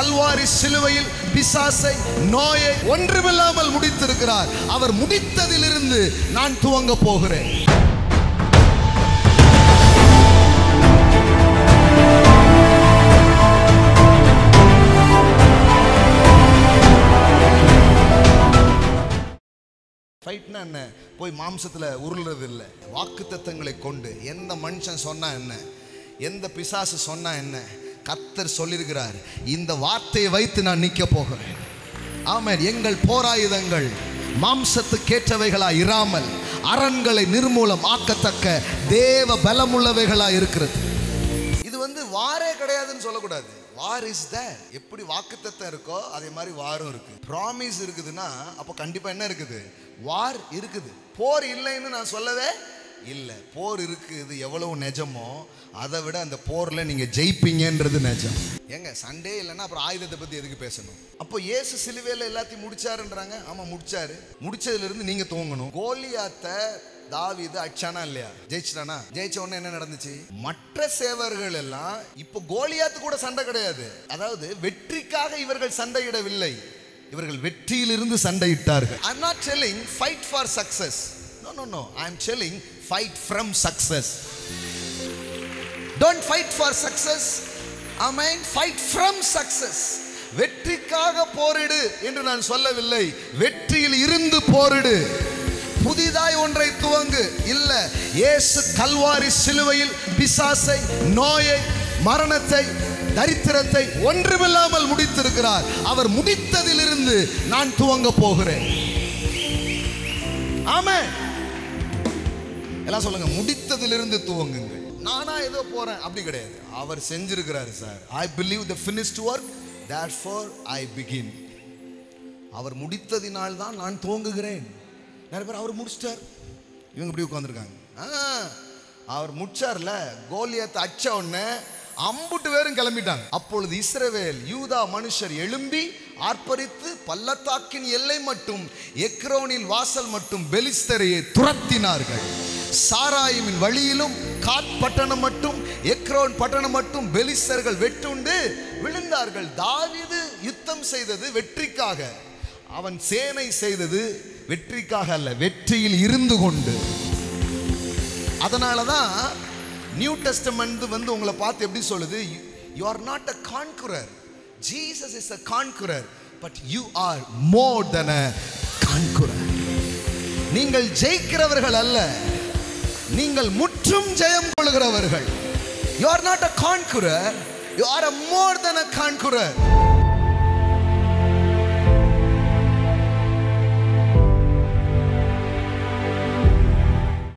கல்வாரி சிலுவையில் பிசாசை, நோயை ஒன்றுமில்லாமல் முடித்திருக்கிறார். அவர் முடித்ததிலிருந்து நான் துவங்க போகிறேன். ஃபைட்னா என்ன? போய் மாம்சத்தில் உருள்றது இல்லை. வாக்குத்தத்தங்களை கொண்டு எந்த மனுஷன் சொன்னா என்ன, எந்த பிசாசு சொன்னா என்ன, கர்த்தர் சொல்லியிருக்கிறார், இந்த வார்த்தையை வைத்து நான் நிற்க போகிறேன். ஆமென். எங்கள் போராயுதங்கள் மாம்சத்துக்கேற்றவைகளாய் இராமல் அரண்களை நிர்மூலம் ஆக்கத்தக்க தேவ பலமுள்ளவைகளாய் இருக்கிறது. இது வாரே கிடையாதுன்னு சொல்லக்கூடாது. War is there. எப்படி வாக்குத்தத்தம் இருக்கோ அதே மாதிரி வாரும் இருக்கு. ப்ராமிஸ் இருக்குதுன்னா அப்போ கண்டிப்பா என்ன இருக்குது? வார் இருக்குது. போர் இல்லைன்னு நான் சொல்லவே இல்லை. போர் இருக்குது. எவ்வளவு நிஜமோ அதை விட அந்த போர்ல நீங்க ஜெயிப்பீங்கன்றது நிஜம். ஏங்க சண்டே இல்லைன்னா அப்புறம் ஆயுதத்தை பத்தி எதுக்கு பேசணும்? அப்போ இயேசு சிலுவையில எல்லாத்தையும் முடிச்சாருன்றாங்க. ஆமா முடிச்சாரு. முடிச்சதுல இருந்து நீங்க துவங்கணும். கோலியாத்தை தாவீது அடிச்சானா இல்லையா? ஜெயிச்சிட்டானா? ஜெயிச்ச உடனே என்ன நடந்துச்சு? மற்ற சேவர்கள் எல்லாம் இப்போ கோலியாத்து கூட சண்டை கிடையாது. அதாவது வெற்றிக்காக இவர்கள் சண்டையிடவில்லை, இவர்கள் வெற்றியிலிருந்து சண்டையிட்டார்கள். I am not telling fight for success. No. I am telling fight from success. Don't fight for success. Amen. Fight from success. வெற்றிக்காக போரிடு என்று நான் சொல்லவில்லை. வெற்றியில் இருந்து போரிடு. புதிதாய் ஒன்றை துவங்கு இல்ல. இயேசு கல்வாரி சிலுவையில் பிசாசை, நோயை, மரணத்தை, தரித்திரத்தை ஒன்றுமில்லாமல் முடித்திருக்கிறார். அவர் முடித்ததிலிருந்து நான் துவங்க போகிறேன். ஆமென். எல்லாம் சொல்லுங்க, முடித்ததிலிருந்து துவங்குங்க. நானா ஏதோ போறேன் அப்படி கிடையாது. அவர் செஞ்சிருக்கிறாரு sir. I believe the finished work, therefore I begin. அவர் முடித்ததினால் தான் நான் துவங்குகிறேன். நிறைய பேர் அவர் முடிச்சிட்டார், இவங்க இப்படி உட்கார்ந்துருக்காங்க. அவர் முடிச்சார்ல, கோலியாத்தை அடிச்ச உடனே அம்புட்டு பேரும் கிளம்பிட்டாங்க. அப்பொழுது இஸ்ரவேல் யூதா மனுஷர் எழும்பி ஆர்ப்பரித்து பள்ளத்தாக்கின் எல்லை மட்டும் எக்ரோனில் வாசல் மட்டும் பெலிஸ்தரையை துரத்தினார்கள். சாராயிமின் வழியிலும் காத் பட்டணம் மட்டும் எக்ரோன் பட்டணம் மட்டும் பெலிஸ்தர்கள் வெட்டுண்டு விழுந்தார்கள். தாவீது யுத்தம் செய்தது வெற்றிக்காக, அவன் சேனை செய்தது வெற்றிக்காக அல்ல, வெற்றியில் இருந்து கொண்டு. அதனாலதான் நியூ டெஸ்டமென்ட் உங்களை பார்த்து எப்படி சொல்லுது? you are not a conqueror, Jesus is a conqueror, but you are more than a conqueror. நீங்கள் ஜெயிக்கிறவர்கள் அல்ல, நீங்கள் முற்றும் ஜெயம் கொள்கிறவர்கள். you are not a conqueror, you are a more than a conqueror.